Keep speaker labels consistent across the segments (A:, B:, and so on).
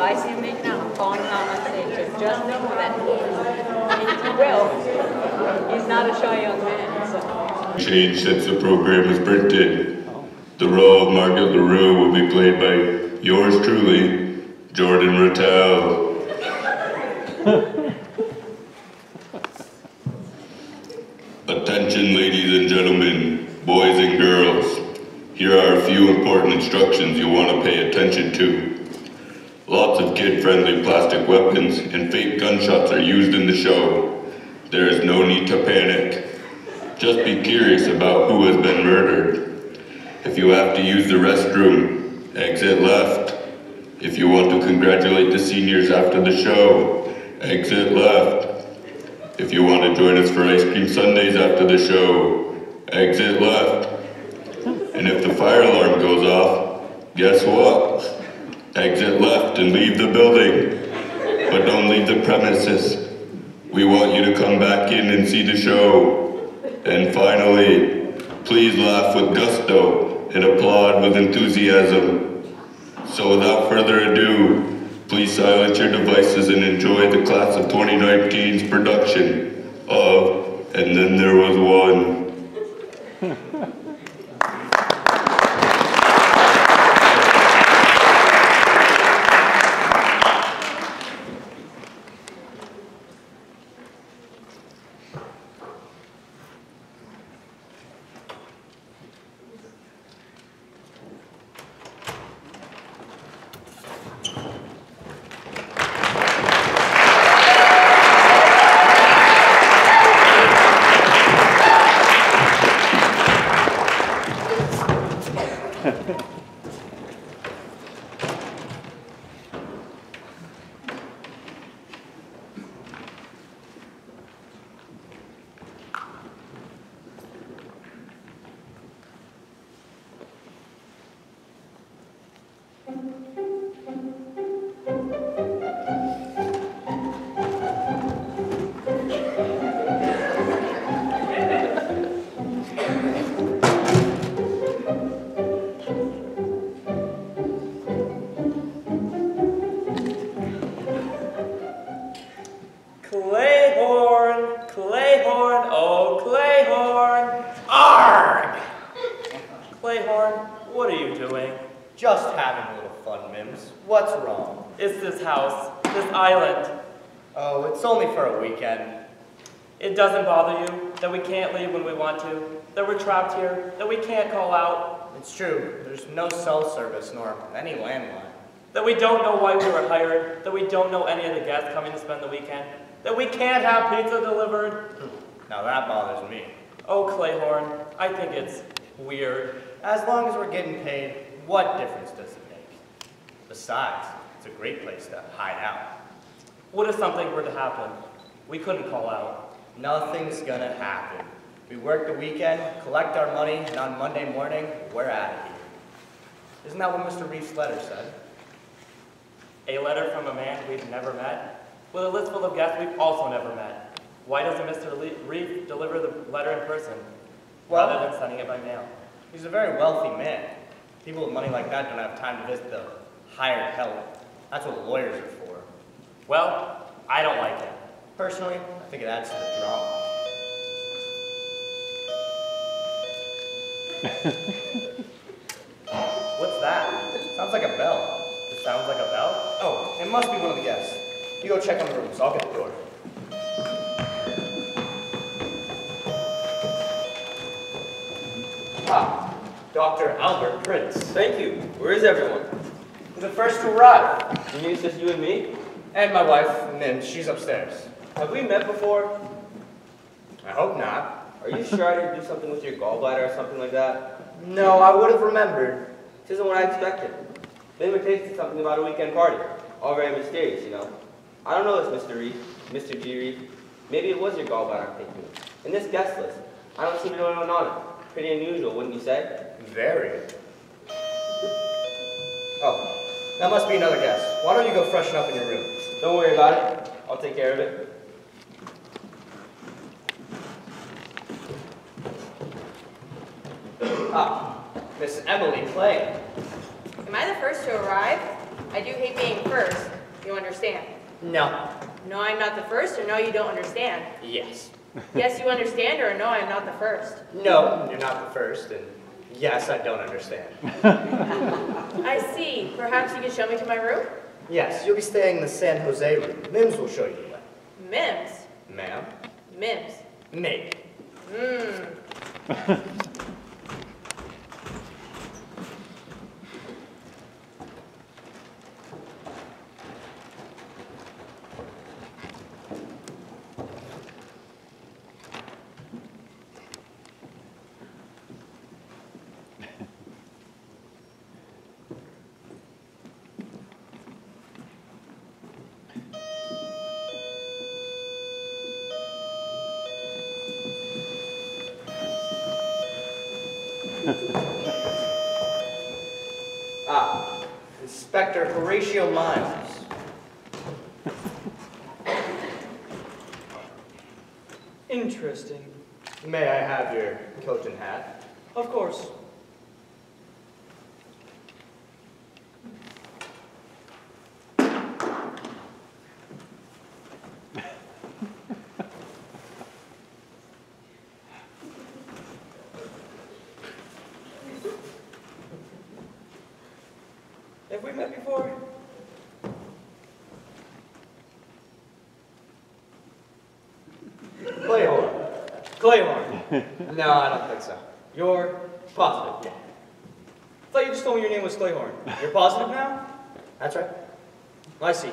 A: I see him make now, I'm calling him out on stage. So just know that he will. He's not a shy young man. So.
B: Change since the program was printed. The role of Margaret LaRue will be played by yours truly, Jordan Rattel. Attention, ladies and gentlemen, boys and girls. Here are a few important instructions you'll want to pay attention to. Lots of kid-friendly plastic weapons and fake gunshots are used in the show. There is no need to panic. Just be curious about who has been murdered. If you have to use the restroom, exit left. If you want to congratulate the seniors after the show, exit left. If you want to join us for ice cream sundaes after the show, exit left. And if the fire alarm goes off, guess what? Exit left and leave the building. But don't leave the premises. We want you to come back in and see the show. And finally, please laugh with gusto and applaud with enthusiasm. So without further ado, please silence your devices and enjoy the class of 2019's production of And Then There Was One.
C: It doesn't bother you that we can't leave when we want to, that we're trapped here, that we can't call out.
D: It's true. There's no cell service nor any landline.
C: That we don't know why we were hired, that we don't know any of the guests coming to spend the weekend, that we can't have pizza delivered.
D: Now that bothers me.
C: Oh, Clayhorn, I think it's weird.
D: As long as we're getting paid, what difference does it make? Besides, it's a great place to hide out.
C: What if something were to happen? We couldn't call out.
D: Nothing's gonna happen. We work the weekend, collect our money, and on Monday morning, we're out of here. Isn't that what Mr. Reef's letter said?
C: A letter from a man we've never met? With a list full of guests we've also never met. Why doesn't Mr. Reef deliver the letter in person, rather than sending it by mail?
D: He's a very wealthy man. People with money like that don't have time to visit the hired help. That's what lawyers are for.
C: Well, I don't like it.
D: Personally, I think it adds to the drama.
C: What's that?
D: Sounds like a bell.
C: It sounds like a bell?
D: Oh, it must be one of the guests. You go check on the rooms. I'll get the door.
E: Ah, Dr. Albert Prince.
F: Thank you. Where is everyone?
D: The first to arrive.
F: You mean it's just you and me?
D: And my wife, and she's upstairs.
F: Have we met before?
D: I hope not.
F: Are you sure I didn't do something with your gallbladder or something like that?
D: No, I would have remembered.
F: This isn't what I expected. The invitation is something about a weekend party. All very mysterious, you know. I don't know this Mr. Reef, Mr. G. Reef. Maybe it was your gallbladder I'm thinking of. In this guest list, I don't see anyone on it. Pretty unusual, wouldn't you say?
D: Very. Oh, that must be another guest. Why don't you go freshen up in your room?
F: Don't worry about it. I'll take care of it.
D: Ah, Miss Emily Clay.
A: Am I the first to arrive? I do hate being first, You understand?
D: No.
A: No, I'm not the first, or no, you don't understand?
D: Yes.
A: Yes, you understand, or no, I'm not the first?
D: No, you're not the first, and yes, I don't understand.
A: I see. Perhaps you can show me to my room?
D: Yes, you'll be staying in the San Jose room. Mims will show you the way.
A: Mims.
D: Ma'am?
A: Mims.
D: Me. Inspector Horatio Miles.
E: Interesting.
D: May I have your coat and hat?
E: Of course. Have we met before?
D: Clayhorn.
E: Clayhorn.
D: No, I don't think so.
E: You're positive?
D: Yeah.
E: I thought you just told me your name was Clayhorn. You're positive now?
D: That's right.
E: I see.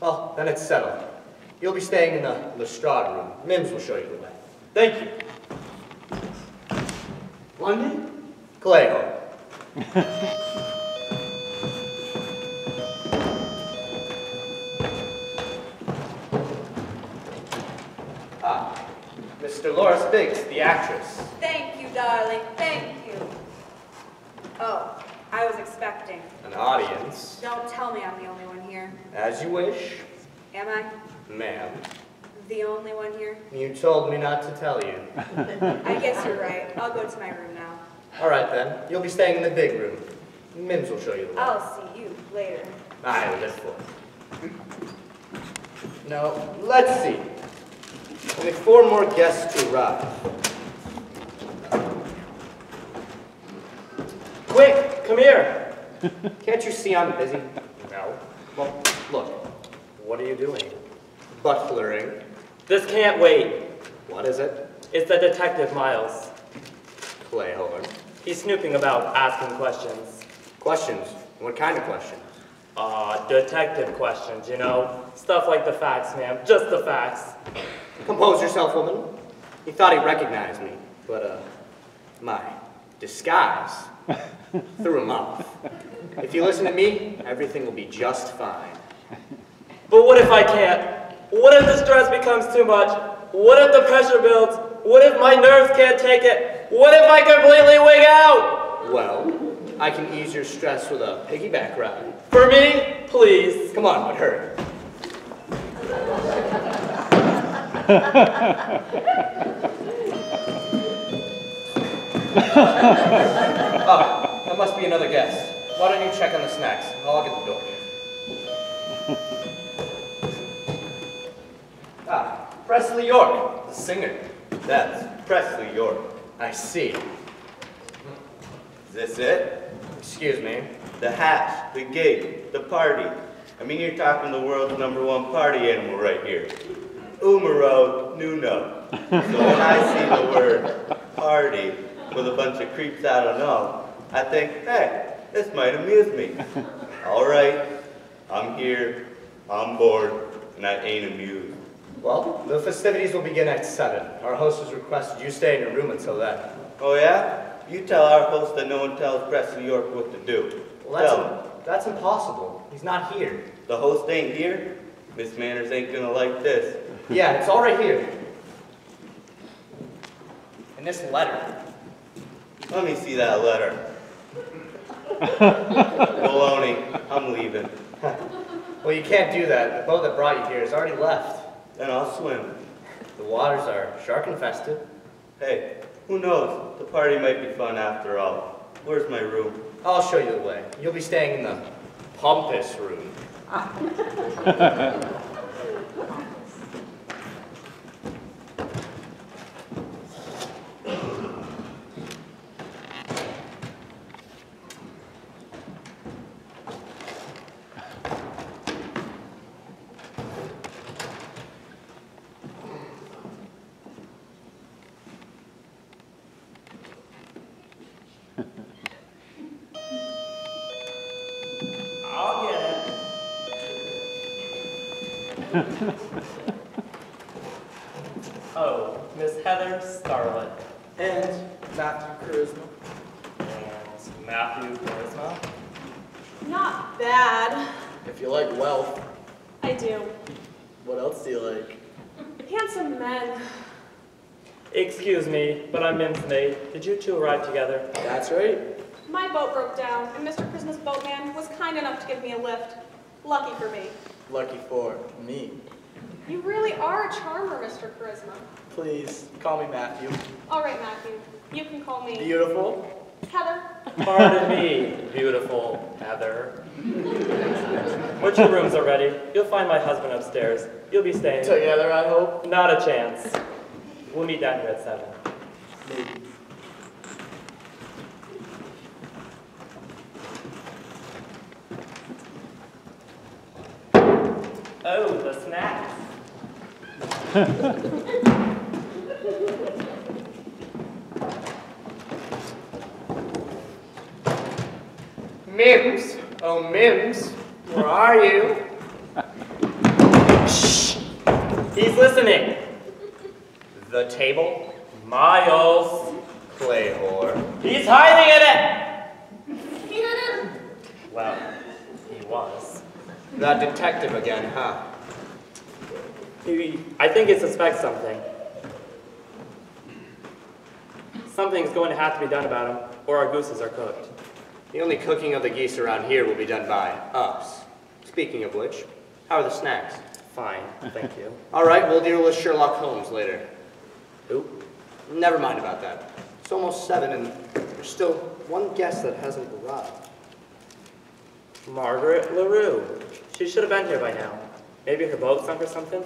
D: Well, then it's settled. You'll be staying in the Lestrade room. Mims will show you the way.
E: Thank you. London?
D: Clayhorn. Mr. Loris Biggs, the actress.
G: Thank you, darling. Thank you. Oh, I was expecting.
D: An audience.
G: Don't tell me I'm the only one here.
D: As you wish.
G: Am I
D: Ma'am.
G: the only one here?
D: You told me not to tell you.
G: I guess you're right. I'll go to my room now.
D: All right, then. You'll be staying in the big room. Mims will show you the way.
G: I'll see you later.
D: I live for it. Now, let's see. Only 4 more guests to arrive.
E: Quick, come here.
D: Can't you see I'm busy? No. Well, look. What are you doing? Butlering.
C: This can't wait.
D: What is it?
C: It's the detective, Miles.
D: Clayhorn.
C: He's snooping about, asking questions.
D: Questions? What kind of questions?
C: Detective questions, you know? Stuff like the facts, ma'am. Just the facts.
D: Compose yourself, woman. He thought he recognized me, but, my disguise threw him off. If you listen to me, everything will be just fine.
C: But what if I can't? What if the stress becomes too much? What if the pressure builds? What if my nerves can't take it? What if I completely wig out?
D: Well, I can ease your stress with a piggyback ride.
C: For me, please.
D: Come on, but hurry. Oh, that must be another guest. Why don't you check on the snacks? I'll get the door. Presley York, the singer.
F: That's Presley York.
D: I see.
F: Is this it?
D: Excuse me.
F: The hash, the gig, the party. I mean, you're talking the world's #1 party animal right here. Umaro Nuno. So when I see the word party with a bunch of creeps I don't know, I think, hey, this might amuse me. All right, I'm here, I'm bored, and I ain't amused.
D: Well, the festivities will begin at 7. Our host has requested you stay in your room until then.
F: Oh yeah? You tell our host that no one tells Presley York what to do.
D: Well,
F: Tell him.
D: that's impossible. He's not here.
F: The host ain't here? Miss Manners ain't gonna like this.
D: Yeah, it's all right here. In this letter.
F: Let me see that letter. Baloney, I'm leaving.
D: Well, you can't do that. The boat that brought you here has already left.
F: Then I'll swim.
D: The waters are shark-infested.
F: Hey, who knows? The party might be fun after all. Where's my room?
D: I'll show you the way. You'll be staying in the pompous room.
C: I'll get it. Oh, Miss Heather Starlet.
E: And Matthew Charisma.
C: And Matthew Charisma.
H: Not bad.
E: If you like wealth,
H: I do.
E: what else do you like?
H: Handsome men.
C: Excuse me, but I'm Mim's maid. Did you two arrive together?
E: That's right.
H: My boat broke down, and Mr. Christmas boatman was kind enough to give me a lift. Lucky for me.
E: Lucky for me.
H: You really are a charmer, Mr. Charisma.
E: Please, call me Matthew.
H: All right, Matthew. You can call me
E: Beautiful.
H: Heather.
C: Pardon me, beautiful Heather. Once your rooms are ready, you'll find my husband upstairs. You'll be staying.
E: Together, I hope.
C: Not a chance. We'll meet down here at 7.
E: Maybe.
C: Oh, the snacks.
D: Mims, oh Mims, where are you?
C: Shh! He's listening.
D: The table?
C: Miles.
D: Play whore.
C: He's hiding in it! Well, he was.
D: That detective again, huh?
C: I think he suspects something. Something's going to have to be done about him, or our gooses are cooked.
D: The only cooking of the geese around here will be done by us. Speaking of which, how are the snacks?
C: Fine, thank you.
D: All right, we'll deal with Sherlock Holmes later.
C: Who?
D: Never mind about that. It's almost 7 and there's still one guest that hasn't arrived.
C: Margaret LaRue. She should have been here by now. Maybe her boat sunk or something?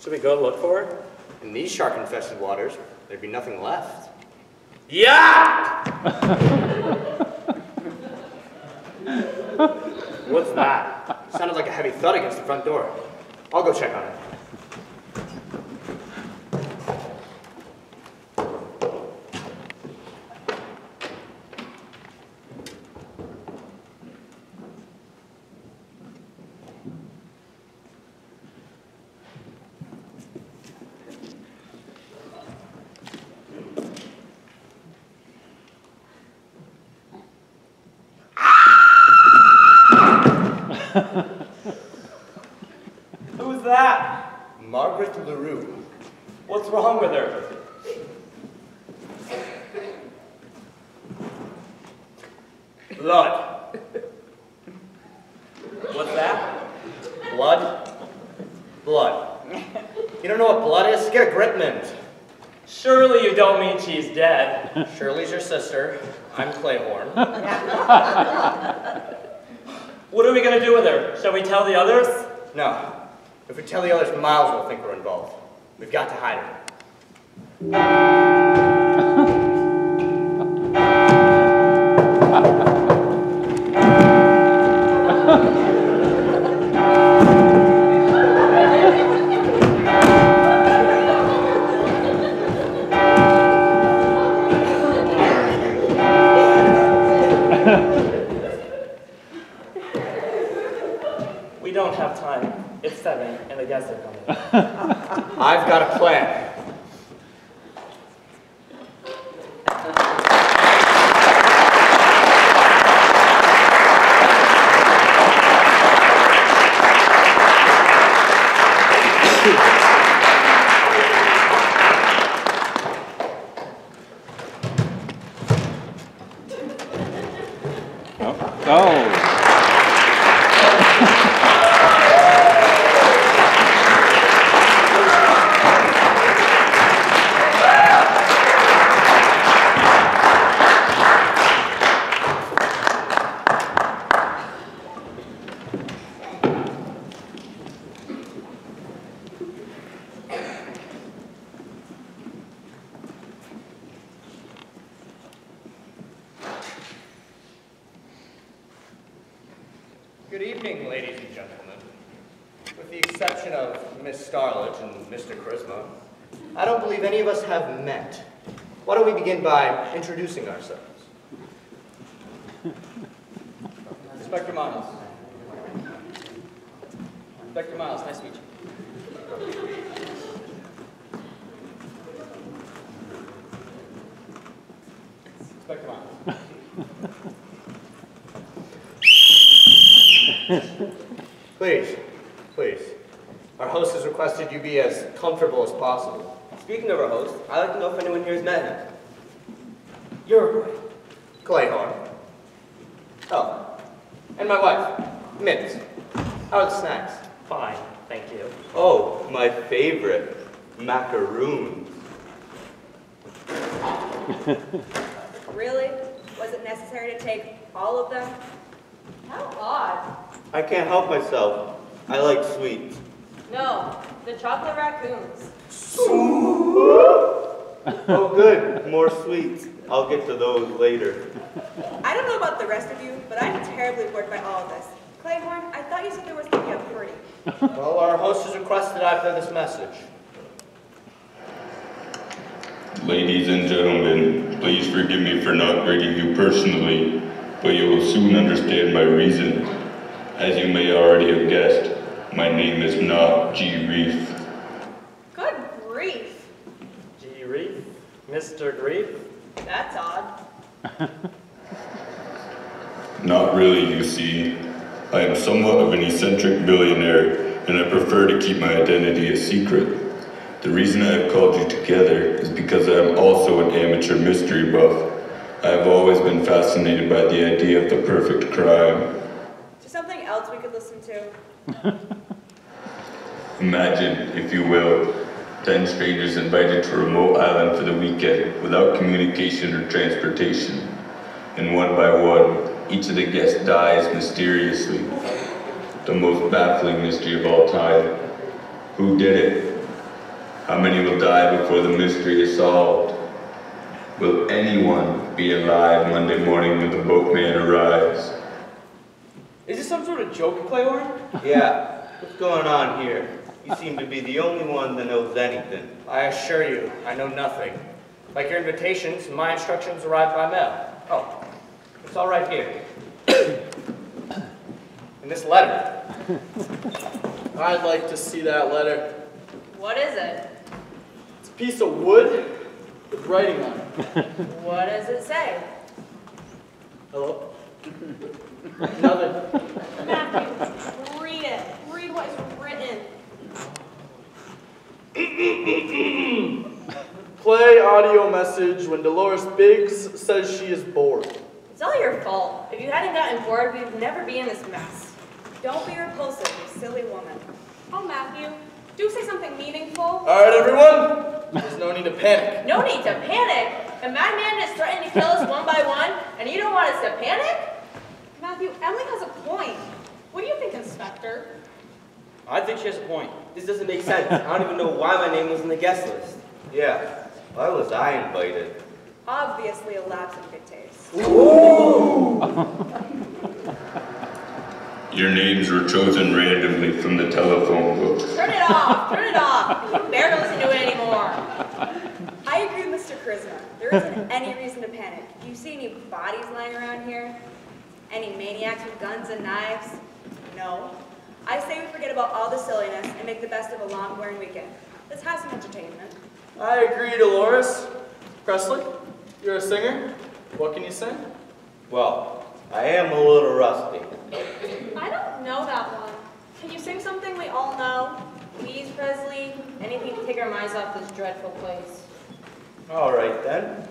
C: Should we go look for her?
D: In these shark-infested waters, there'd be nothing left.
C: Yeah! What's that?
D: Sounded like a heavy thud against the front door. I'll go check on it.
C: Who's that?
D: Margaret LaRue.
C: What's wrong with her?
D: Blood.
C: What's that?
D: Blood? Blood. You don't know what blood is? Get a grip, Mint.
C: Surely you don't mean she's dead.
D: Shirley's your sister. I'm Clayhorn.
C: What are we going to do with her? Shall we tell the others?
D: No. If we tell the others, Miles will think we're involved. We've got to hide her.
C: We don't have time. It's 7 and the guests are coming.
D: I've got a plan.
I: Oh.
D: Good evening, ladies and gentlemen. With the exception of Miss Starlet and Mr. Charisma, I don't believe any of us have met. Why don't we begin by introducing ourselves?
E: Inspector Miles. Inspector Miles, nice to meet you. Inspector Miles.
D: Please, please. Our host has requested you be as comfortable as possible.
F: Speaking of our host, I'd like to know if anyone here has met him.
D: You're Clayhorn. Oh, and my wife, Mint. How are the snacks?
C: Fine, thank you.
F: Oh, my favorite, macaroons.
G: Really? Was it necessary to take all of them? How odd.
F: I can't help myself. I like sweets.
A: No, the chocolate raccoons.
F: Oh, good. More sweets. I'll get to those later.
G: I don't know about the rest of you, but I'm terribly bored by all of this. Clayhorn, I thought you said there was going to be a party.
D: Well, our host has requested I play this message.
B: Ladies and gentlemen, please forgive me for not greeting you personally, but you will soon understand my reason. As you may already have guessed, my name is not G. Reef.
G: Good grief.
C: G. Reef? Mr. Grief?
G: That's odd.
B: Not really, you see. I am somewhat of an eccentric billionaire, and I prefer to keep my identity a secret. The reason I have called you together is because I am also an amateur mystery buff. I have always been fascinated by the idea of the perfect crime.
G: Is there something else we could listen to?
B: Imagine, if you will, 10 strangers invited to a remote island for the weekend without communication or transportation. And one by one, each of the guests dies mysteriously. The most baffling mystery of all time. Who did it? How many will die before the mystery is solved? Will anyone be alive Monday morning when the boatman arrives?
E: Is this some sort of joke, Clayhorn?
F: Yeah, what's going on here? You seem to be the only one that knows anything.
D: I assure you, I know nothing. Like your invitations, my instructions arrived by mail. Oh, it's all right here. In this letter.
I: I'd like to see that letter.
A: What is it?
I: It's a piece of wood with writing on it.
A: What does it say?
I: Hello? Nothing.
H: Matthew, read it. Read what is written.
I: Play audio message when Dolores Biggs says she is bored.
A: It's all your fault. If you hadn't gotten bored, we'd never be in this mess.
G: Don't be repulsive, you silly woman.
H: Oh, Matthew, do say something meaningful.
I: All right, everyone. There's no need to panic.
A: No need to panic. A madman is threatening to kill us one by one, and you don't want us to panic?
H: Matthew, Emily has a point. What do you think, Inspector?
E: I think she has a point.
F: This doesn't make sense. I don't even know why my name was on the guest list. Yeah, why was I invited?
G: Obviously a lapse in good taste.
B: Your names were chosen randomly from the telephone book.
A: Turn it off. Turn it off. You dare to listen to it anymore.
G: I agree with Mr. Charisma. There isn't any reason to panic. Do you see any bodies lying around here? Any maniacs with guns and knives? No. I say we forget about all the silliness and make the best of a long, boring weekend. Let's have some entertainment.
I: I agree, Dolores. Presley, you're a singer. What can you sing?
F: Well, I am a little rusty.
H: I don't know that one. Can you sing something we all know?
A: Please, Presley, anything to take our minds off this dreadful place.
F: All right then.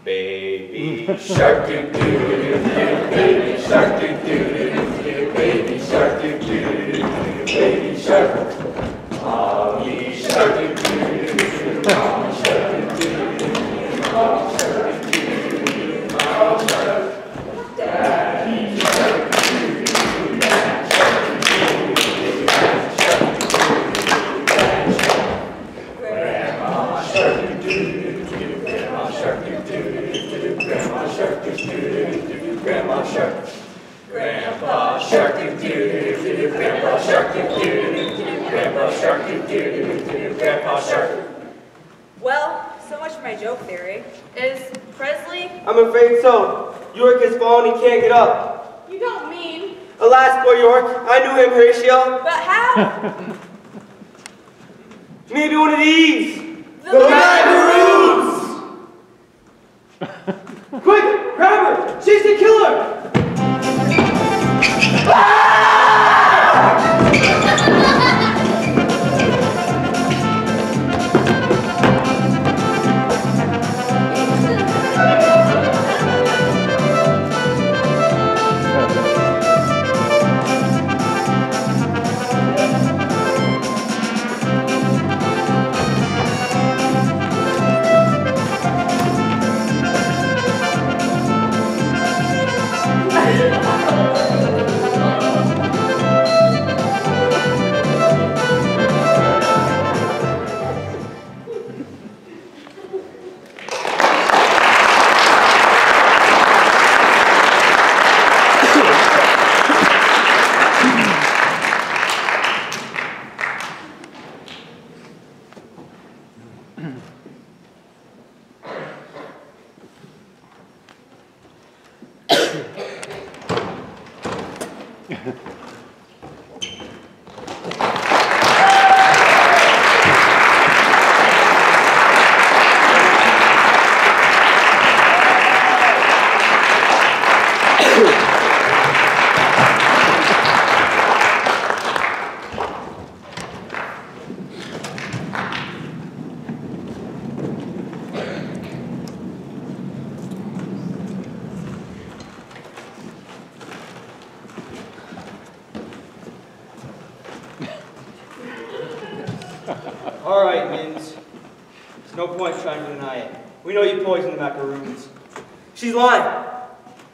F: Baby shark doo doo doo doo, baby shark doo doo doo doo, baby shark doo doo doo doo, baby shark. Mommy shark doo doo doo doo, mommy shark doo doo doo doo, mommy shark doo doo doo, mommy shark. Daddy shark doo doo doo, daddy shark doo doo doo, daddy shark doo doo doo, daddy shark. Grandma shark doo doo doo, grandma shark doo doo doo, grandma shark doo doo doo, grandma shark. Grandpa
E: Grandpa Shark, do, Grandpa Shark.
G: Well, so much for my joke theory. Is Presley?
F: I'm afraid so. York has fallen and can't get up.
H: You don't mean...
F: Alas, poor York. I knew him, Horatio.
G: But how?
F: Maybe one of these.
G: The
F: macaroons! Quick, grab her! She's the killer!
E: All right, Mins. There's no point trying to deny it. We know you poisoned the macaroons.
F: She's lying.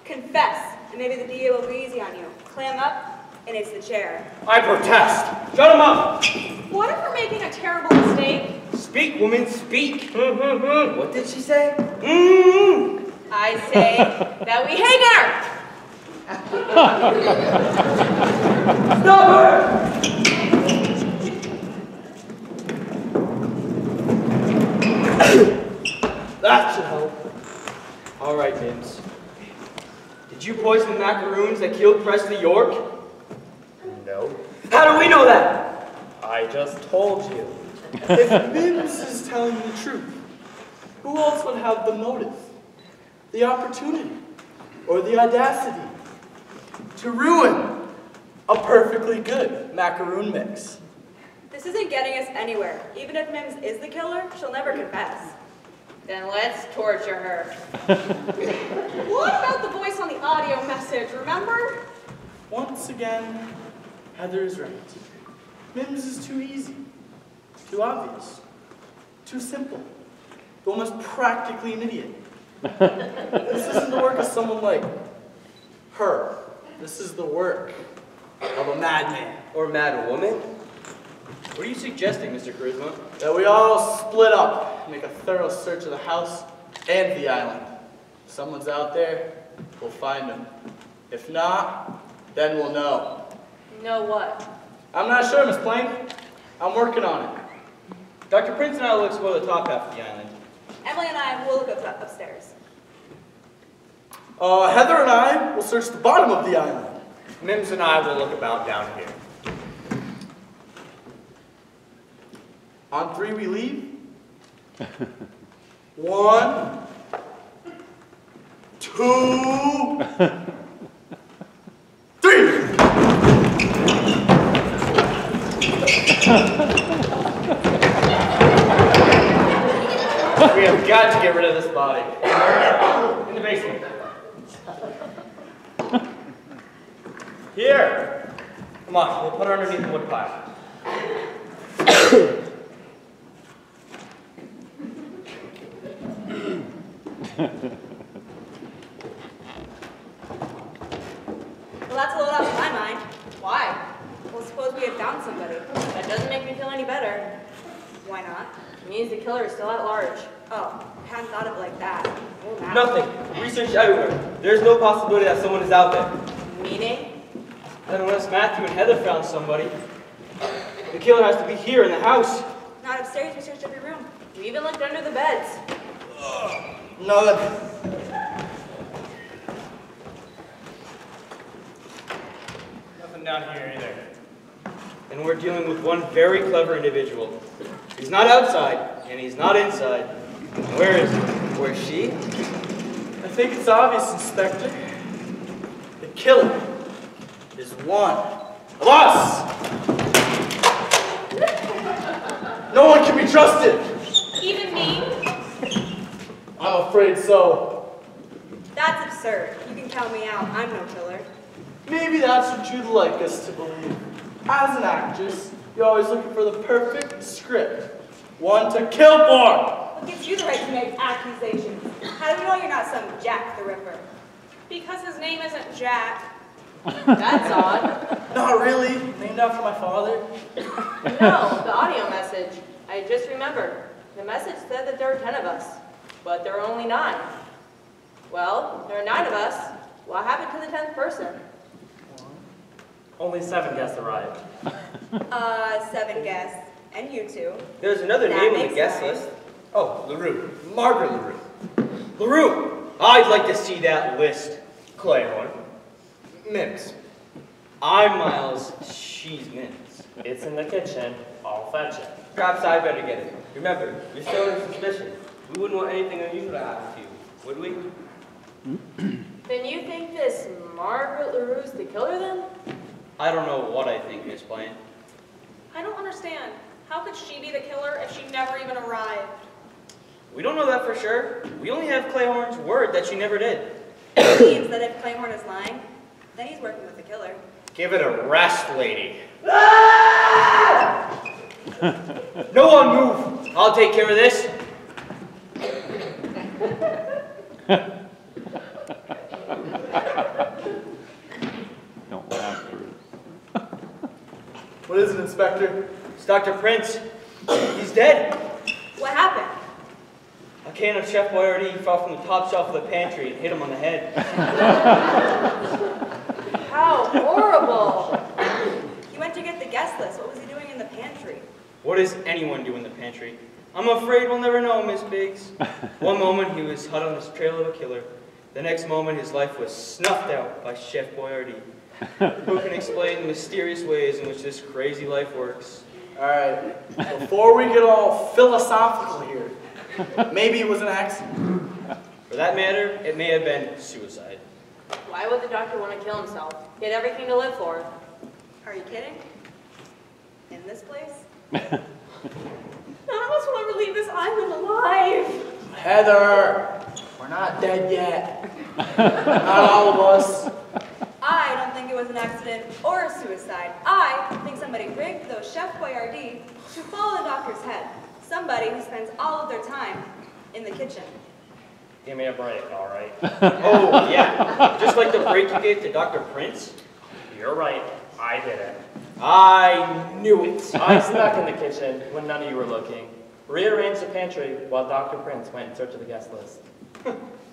G: Confess, and maybe the DA will be easy on you. Clam up, and it's the chair.
E: I protest. Shut him up.
H: What if we're making a terrible mistake?
E: Speak, woman, speak.
F: What did she say?
G: I say that we hang her!
F: Stop her!
E: That should help. All right, Mins. Did you poison the macaroons that killed Presley York?
I: No.
F: How do we know that?
I: I just told you.
J: If Mims is telling the truth, who else would have the motive, the opportunity, or the audacity to ruin a perfectly good macaroon mix?
G: This isn't getting us anywhere. Even if Mims is the killer, she'll never confess. Then let's torture her.
H: What about the voice on the audio message, remember?
J: Once again, Heather is right. Mims is too easy, too obvious, too simple, almost practically an idiot. This isn't the work of someone like her. This is the work of a madman.
F: Or mad woman?
E: What are you suggesting, Mr. Charisma?
J: That we all split up and make a thorough search of the house and the island. If someone's out there, we'll find them. If not, then we'll know.
G: Know what?
J: I'm not sure, Miss Plain. I'm working on it.
E: Dr. Prince and I will explore the top half of the island.
G: Emily and I will look upstairs.
J: Heather and I will search the bottom of the island.
D: Mims and I will look about down here.
J: On 3 we leave. 1, 2, 3.
D: We have got to get rid of this body. In the basement. Here. Come on, we'll put her underneath the wood pile.
G: Well, that's a little off my mind. Why? Well, suppose we had found somebody. That doesn't make me feel any better. Why not? It means the killer is still at large. Oh, I hadn't thought of it like that. Oh, now.
F: Nothing. Research everywhere. There's no possibility that someone is out there.
G: Meaning?
E: Then unless Matthew and Heather found somebody, The killer has to be here in the house.
G: Not upstairs, we searched every room.
A: We even looked under the beds.
J: Nothing.
E: Nothing down here either. And we're dealing with one very clever individual. He's not outside, and he's not inside. Where is he? Where's she?
J: I think it's obvious, Inspector. The killer is one of us. No one can be trusted.
H: Even me?
J: I'm afraid so.
G: That's absurd. You can count me out. I'm no killer.
J: Maybe that's what you'd like us to believe. As an actress, you're always looking for the perfect script. One to kill for.
G: What gives you the right to make accusations? How do we know you're not some Jack the Ripper?
H: Because his name isn't Jack.
A: That's odd.
J: Not really. Named after my father.
A: No, the audio message. I just remembered. The message said that there were 10 of us, but there were only 9. Well, there are 9 of us. What happened to the 10th person?
C: Only 7 guests arrived.
G: 7 guests. And you 2.
F: There's another
G: That
F: name on
G: makes
F: the guest
G: sense.
F: list.
E: Oh, LaRue. Margaret LaRue. LaRue! I'd like to see that list. Clayhorn. Mims. I'm Miles. She's Mims.
C: It's in the kitchen. I'll fetch it.
F: Perhaps I better get it. Remember, you're still under suspicion. We wouldn't want anything unusual to happen to you, would we?
A: Then you think this Margaret LaRue's the killer then?
E: I don't know what I think, Miss Blaine.
H: I don't understand. How could she be the killer if she never even arrived?
E: We don't know that for sure. We only have Clayhorn's word that she never did.
G: It means that if Claymore is lying, then he's working with the killer.
E: Give it a rest, lady. No one move. I'll take care of this.
K: Don't laugh, Bruce.
J: What is it, Inspector?
E: It's Dr. Prince. He's dead.
G: What happened?
E: A can of Chef Boyardee fell from the top shelf of the pantry and hit him on the head.
A: How horrible!
G: He went to get the guest list. What was he doing in the pantry?
E: What does anyone do in the pantry? I'm afraid we'll never know, Miss Biggs. One moment he was hot on the trail of a killer. The next moment his life was snuffed out by Chef Boyardee. Who can explain the mysterious ways in which this crazy life works?
J: All right, before we get all philosophical here, maybe it was an accident.
E: For that matter, it may have been suicide.
A: Why would the doctor want to kill himself? He had everything to live for.
G: Are you kidding? In this place?
H: None of us will ever leave this island alive.
J: Heather, we're not dead yet. Not all of us.
G: I don't think it was an accident or a suicide. I think somebody rigged those Chef Boyardee to follow the doctor's head. Somebody who spends all of their time in the kitchen.
C: Give me a break, all right?
E: Oh, yeah. Just like the break you gave to Dr. Prince?
C: You're right. I did it.
E: I knew it.
C: I snuck in the kitchen when none of you were looking. Rearranged the pantry while Dr. Prince went in search of the guest list.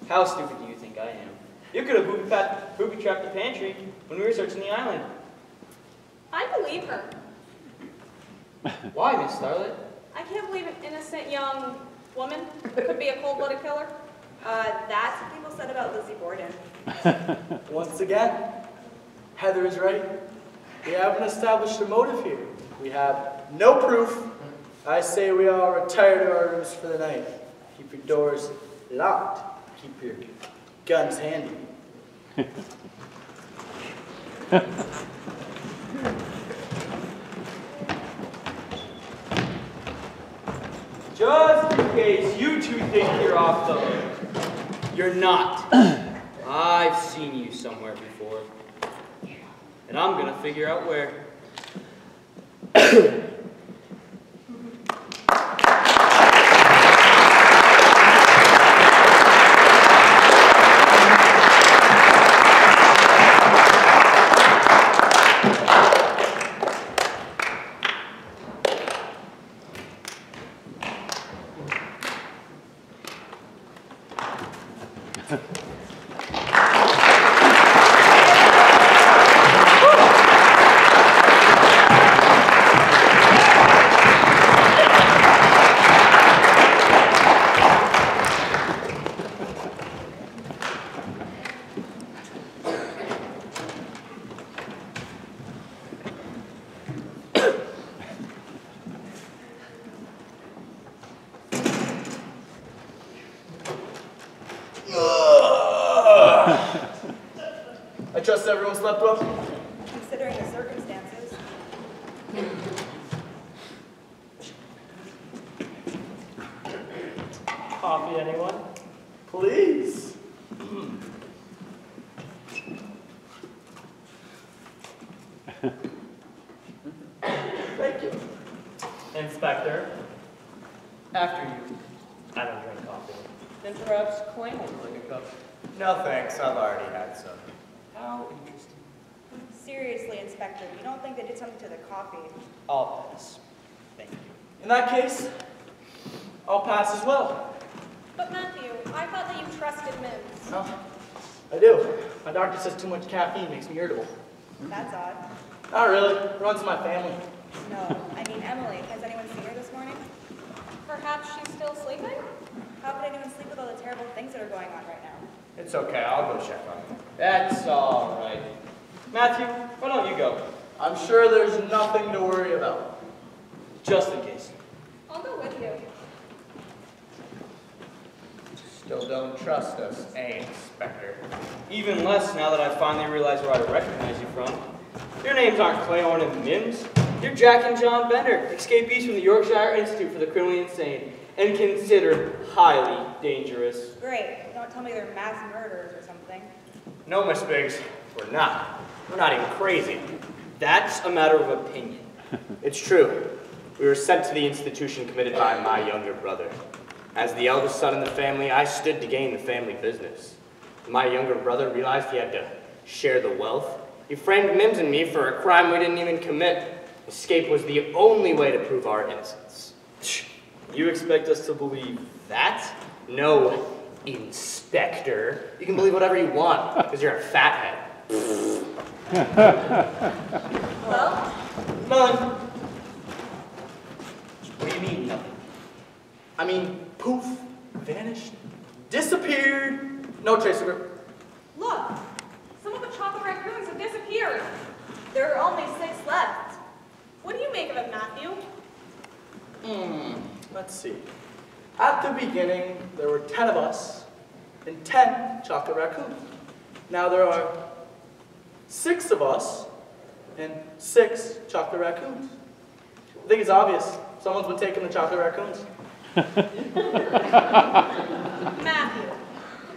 E: How stupid do you think I am? You could have booby-trapped the pantry when we were searching the island.
H: I believe her.
E: Why, Miss Starlet?
H: I can't believe an innocent young woman could be a cold-blooded killer.
G: That's what people said about Lizzie Borden.
J: Once again, Heather is right. We haven't established a motive here. We have no proof. I say we all retire to our rooms for the night. Keep your doors locked. Keep your guns handy.
E: Just in case you two think you're off the hook. You're not. I've seen you somewhere before. And I'm gonna figure out where.
J: everyone slept well?
G: Considering the circumstances.
C: Coffee, anyone?
J: Please. Thank you.
C: Inspector,
D: After you.
C: I don't drink coffee.
A: Then perhaps Clay will like a cup.
D: No thanks, I've already had some.
E: How interesting.
G: Seriously, Inspector, you don't think they did something to the coffee?
E: I'll pass. Thank you.
J: In that case, I'll pass as well.
H: But Matthew, I thought that you trusted Mims.
J: No, I do. My doctor says too much caffeine makes me irritable.
G: That's odd.
J: Not really. It runs in my family.
G: No, I mean Emily. Has anyone seen her this morning?
H: Perhaps she's still sleeping?
G: How could anyone sleep with all the terrible things that are going on right now?
D: It's okay, I'll go check on it.
E: That's all right. Matthew, why don't you go?
J: I'm sure there's nothing to worry about.
E: Just in case.
H: I'll go with you.
D: Still don't trust us, eh, Inspector?
E: Even less now that I finally realize where I recognize you from. Your names aren't Clayhorn and Mims. You're Jack and John Bender, escapees from the Yorkshire Institute for the Criminally Insane, and considered highly dangerous.
G: Great. Don't tell me they're mass murderers or something.
D: No, Miss Biggs, we're not. We're not even crazy.
E: That's a matter of opinion.
D: It's true. We were sent to the institution committed by my younger brother. As the eldest son in the family, I stood to gain the family business. My younger brother realized he had to share the wealth. He framed Mims and me for a crime we didn't even commit. Escape was the only way to prove our innocence.
E: You expect us to believe that?
D: No, Inspector. You can believe whatever you want, because you're a fathead.
G: Well,
J: None.
E: What do you mean, nothing?
J: I mean, poof, vanished, disappeared, no trace of her.
H: Look, some of the chocolate raccoons have disappeared.
G: there are only 6 left.
H: What do you make of it, Matthew?
J: Let's see. At the beginning, there were 10 of us and 10 chocolate raccoons. Now there are 6 of us and 6 chocolate raccoons. I think it's obvious. Someone's been taking the chocolate raccoons.
H: Matthew,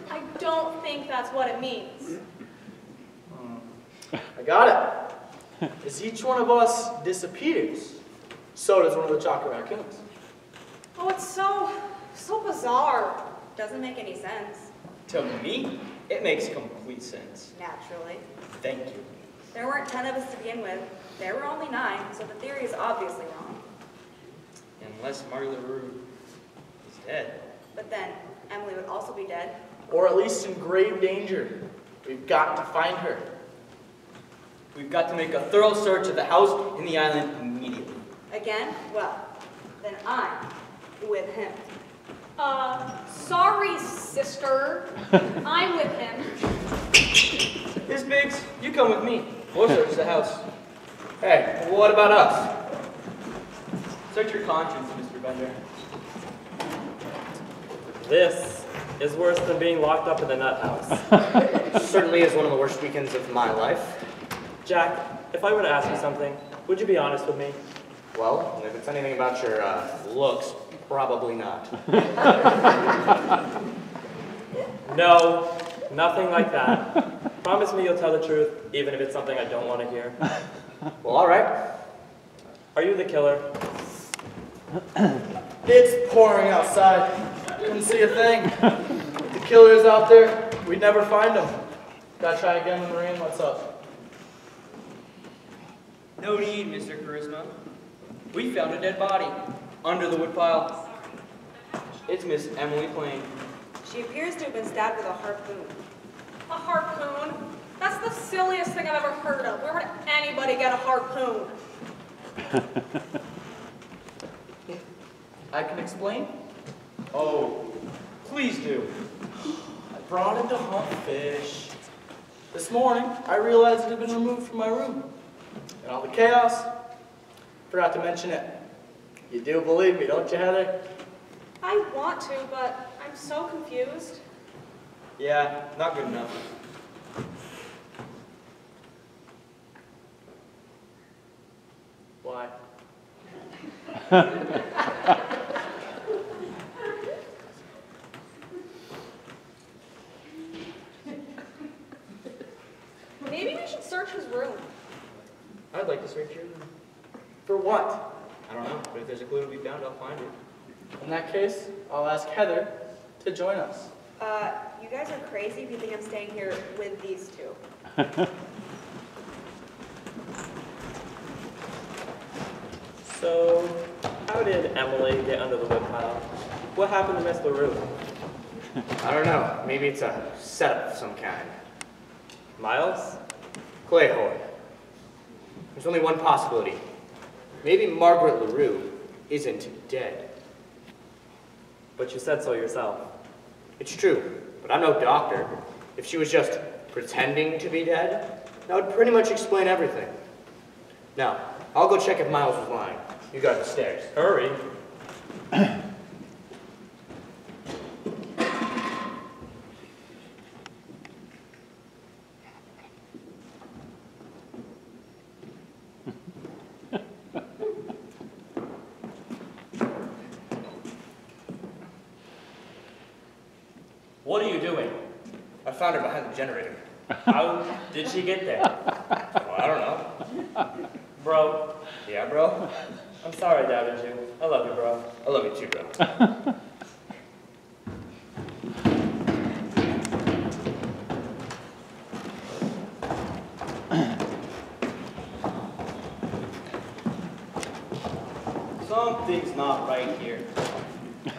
H: I don't think that's what it means.
J: I got it. As each one of us disappears, so does one of the chocolate raccoons.
H: Oh, it's so bizarre.
G: Doesn't make any sense.
E: To me, it makes complete sense.
G: Naturally.
E: Thank you.
G: There weren't 10 of us to begin with. There were only 9, so the theory is obviously wrong.
E: Unless Marty LaRue is dead.
G: But then, Emily would also be dead.
J: Or at least in grave danger. We've got to find her.
E: We've got to make a thorough search of the house and the island immediately.
G: Again? Well, then I'm with him.
H: Sorry, sister. I'm with him.
E: Miss Biggs, you come with me. We'll search the house.
D: Hey, what about us?
E: Search your conscience, Mr. Bender.
C: This is worse than being locked up in the nut house.
D: Certainly is one of the worst weekends of my life.
C: Jack, if I were to ask you something, would you be honest with me?
D: Well, if it's anything about your looks, probably not.
C: No, nothing like that. Promise me you'll tell the truth, even if it's something I don't want to hear.
D: Well, all right.
C: Are you the killer?
J: It's pouring outside. Couldn't see a thing. If the killer's out there, we'd never find him. Gotta try again in the rain. What's up?
E: No need, Mr. Charisma. We found a dead body under the woodpile. It's Miss Emily Plain.
G: She appears to have been stabbed with a harpoon.
H: A harpoon? That's the silliest thing I've ever heard of. Where would anybody get a harpoon?
J: I can explain.
E: Oh, please do.
J: I brought in to hunt fish. This morning, I realized it had been removed from my room. And all the chaos, forgot to mention it. You do believe me, don't you, Heather?
H: I want to, but I'm so confused.
E: Yeah, not good enough.
H: Maybe we should search his room.
E: I'd like to search your room.
J: For what?
E: I don't know, but if there's a clue to be found, I'll find it.
J: In that case, I'll ask Heather to join us.
G: You guys are crazy if you think I'm staying here with these two.
C: So, how did Emily get under the woodpile? What happened to Miss LaRue?
D: I don't know. Maybe it's a setup of some kind.
C: Miles?
D: Clayhorn. There's only one possibility. Maybe Margaret LaRue isn't dead.
C: But you said so yourself.
D: It's true, but I'm no doctor. If she was just pretending to be dead, that would pretty much explain everything. Now, I'll go check if Miles was lying. You guard the stairs.
C: Hurry. What are you doing?
D: I found her behind the generator.
C: How did she get there?
D: Well, I don't know.
C: Bro,
D: Yeah, bro?
C: I'm sorry I doubted you. I love you, bro.
D: I love you too, bro.
E: Something's not right here.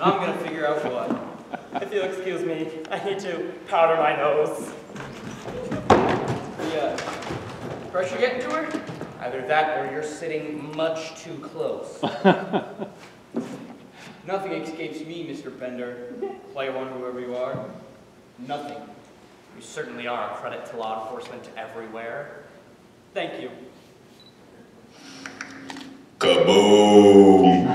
E: I'm gonna figure out what.
C: If you'll excuse me, I need to powder my nose.
D: The pressure getting to her? Either that or you're sitting much too close.
E: Nothing escapes me, Mr. Bender. Play one, whoever you are. Nothing.
D: You certainly are a credit to law enforcement everywhere.
E: Thank you.
B: Kaboom!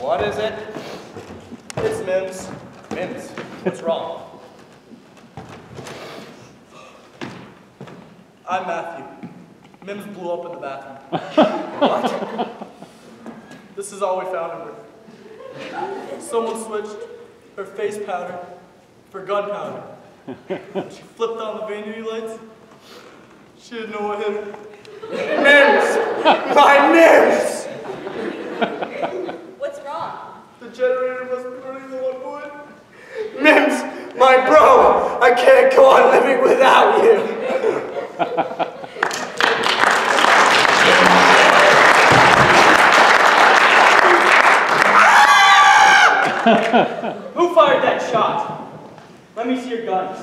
D: What is it?
J: It's Mims.
D: Mims, what's wrong?
J: I'm Matthew. Mims blew up in the bathroom.
D: What?
J: This is all we found her with. Someone switched her face powder for gunpowder. When she flipped on the vanity lights, she didn't know what hit her.
D: Mims! My Mims!
G: What's wrong?
J: The generator must be running low on wood.
D: Mims, my bro! I can't go on living without you!
E: Who fired that shot? Let me see your guns.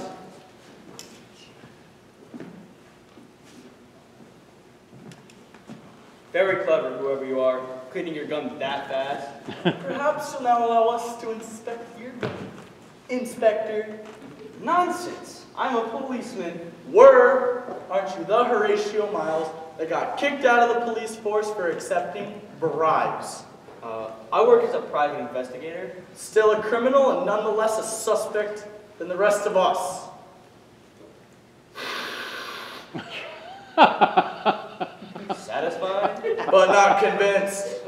E: Very clever, whoever you are, cleaning your gun that fast.
J: Perhaps you'll now allow us to inspect your gun. Inspector.
E: Nonsense. I'm a policeman.
J: Aren't you the Horatio Miles that got kicked out of the police force for accepting bribes?
E: I work as a private investigator.
J: Still a criminal and nonetheless a suspect than the rest of us.
E: Satisfied?
J: But not convinced.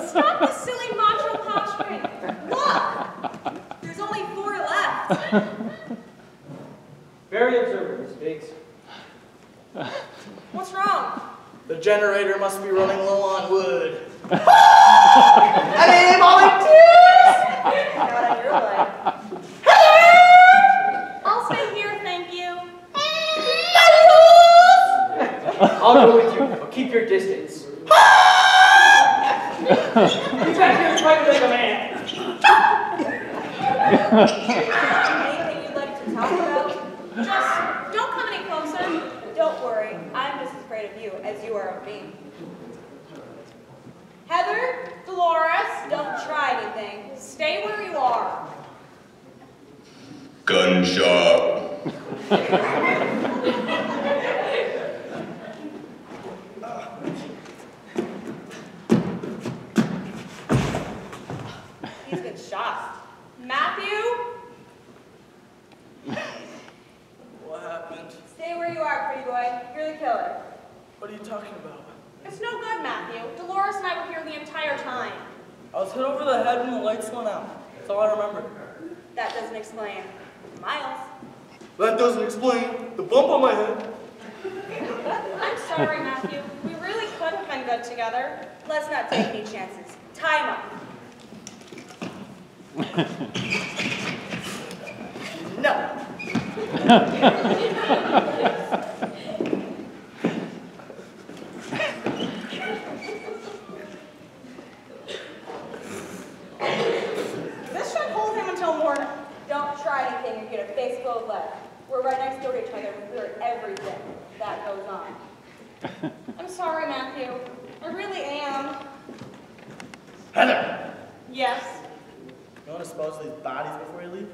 G: Stop the silly macho posturing. Look! There's only 4 left.
E: Very observant, Miss Biggs.
G: What's wrong?
J: The generator must be running low on wood.
D: Any volunteers?
G: Not on your life.
H: I'll stay here, thank you.
E: I'll go with you, but keep your distance. You back here trying to make a man.
G: Anything you'd like to talk about?
H: Just don't come any closer.
G: Don't worry, I'm just as afraid of you as you are of me. Heather, Dolores, don't try anything. Stay where you are.
B: Gunshot.
G: There you are, pretty boy. You're the killer.
J: What are you talking about?
H: It's no good, Matthew. Dolores and I were here the entire time.
J: I was hit over the head when the lights went out. That's all I remember.
G: That doesn't explain Miles.
J: That doesn't explain the bump on my head.
H: I'm sorry, Matthew. We really could have been good together.
G: Let's not take any chances. Tie him up.
J: No.
H: This should hold him until morning.
G: Don't try anything or get a face full of lead. We're right next door to each other. We hear everything that goes on.
H: I'm sorry, Matthew. I really am.
J: Heather!
H: Yes.
J: You want to dispose of these bodies before you leave?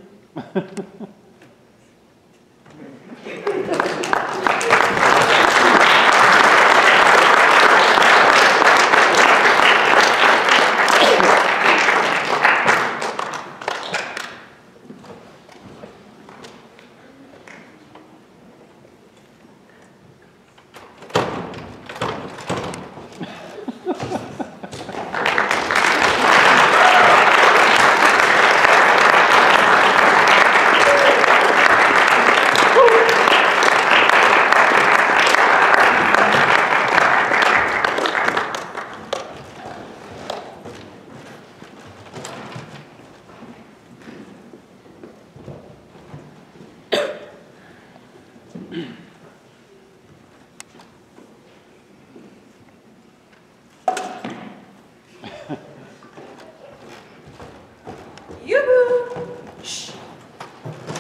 G: Yoo-hoo!
H: Shh.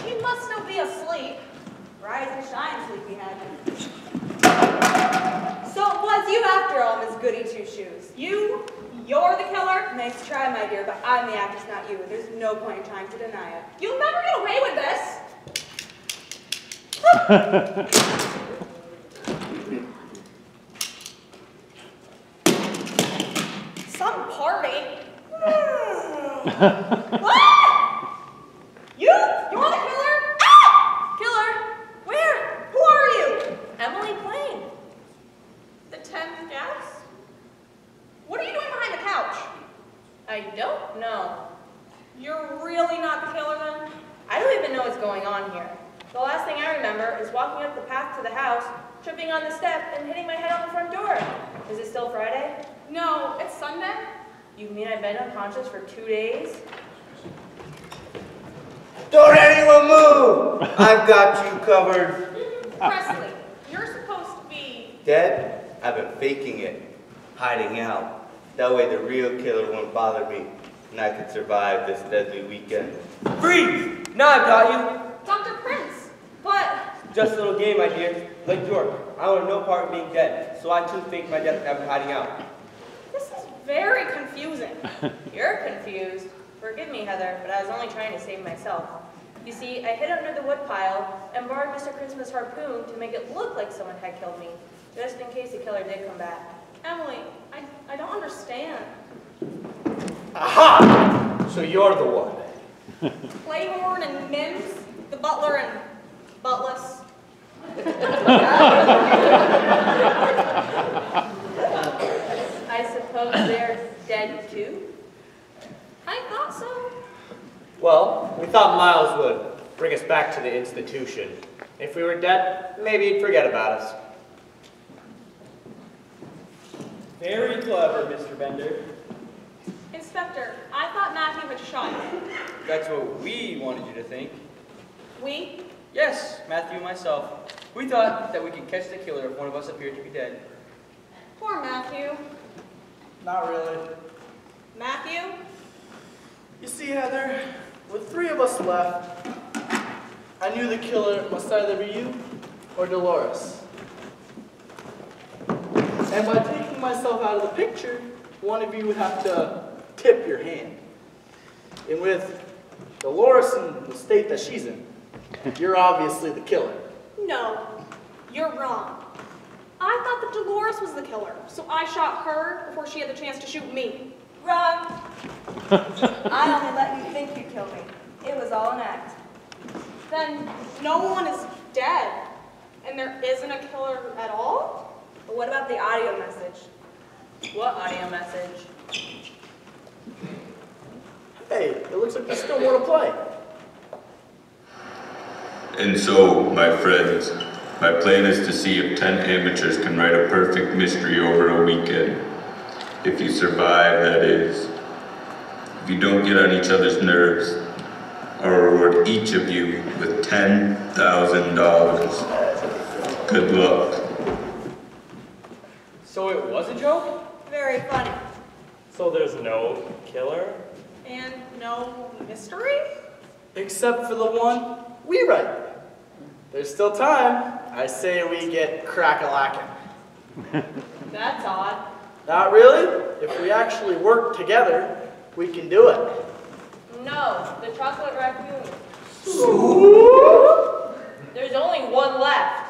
H: He must still be asleep.
G: Rise and shine, sleepyhead. So it was you after all, Miss Goody Two-Shoes.
H: You're the killer?
G: Nice try, my dear, but I'm the actress, not you. There's no point in trying to deny it.
H: You'll never get away with this. Some party. Ah! You're the killer? Ah!
G: Killer! Where?
H: Who are you?
G: Emily Plain.
H: The 10th guest? What are you doing behind the couch?
A: I don't know.
H: You're really not the killer then?
A: I don't even know what's going on here. The last thing I remember is walking up the path to the house, tripping on the step, and hitting my head on the front door. Is it still Friday?
H: No, it's Sunday.
A: You mean I've been unconscious for 2 days?
F: Don't anyone move! I've got you covered.
H: Presley, you're supposed to be...
F: Dead? I've been faking it, hiding out. That way the real killer won't bother me, and I could survive this deadly weekend.
E: Freeze! Now I've got you.
H: Dr. Prince, but...
F: Just a little game, my dear. Like York, I want no part of being dead, so I too faked my death and I've been hiding out.
H: This is very confusing.
A: You're confused. Forgive me, Heather, but I was only trying to save myself. You see, I hid under the woodpile and borrowed Mr. Christmas' harpoon to make it look like someone had killed me, just in case the killer did come back.
H: Emily, I don't understand.
D: Aha! So you're the one.
H: Claiborne and Mims, the butler and buttless.
A: I suppose they're dead too?
H: I thought so.
D: Well, we thought Miles would bring us back to the institution. If we were dead, maybe he'd forget about us.
E: Very clever, Mr. Bender.
H: Inspector, I thought Matthew had shot you.
E: That's what we wanted you to think.
H: We?
E: Yes, Matthew and myself. We thought that we could catch the killer if one of us appeared to be dead.
H: Poor Matthew.
J: Not really.
H: Matthew?
J: You see, Heather, with 3 of us left, I knew the killer must either be you or Dolores. And by taking myself out of the picture, one of you would have to tip your hand. And with Dolores in the state that she's in, you're obviously the killer.
H: No, you're wrong. I thought that Dolores was the killer, so I shot her before she had the chance to shoot me.
G: Wrong. I only let you think you killed me. It was all an act.
H: Then no one is dead. And there isn't a killer at all?
G: But what about the audio message?
A: What audio message?
J: Hey, it looks like there's still more to play.
B: And so, my friends, my plan is to see if 10 amateurs can write a perfect mystery over a weekend. If you survive, that is. If you don't get on each other's nerves, I'll reward each of you with $10,000. Good luck.
E: So it was a joke?
G: Very funny.
C: So there's no killer?
H: And no mystery?
J: Except for the one we write. There's still time. I say we get crack-a-lackin'.
A: That's odd.
J: Not really. If we actually work together, we can do it.
A: No, the chocolate raccoon. There's only one left.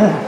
K: Ugh.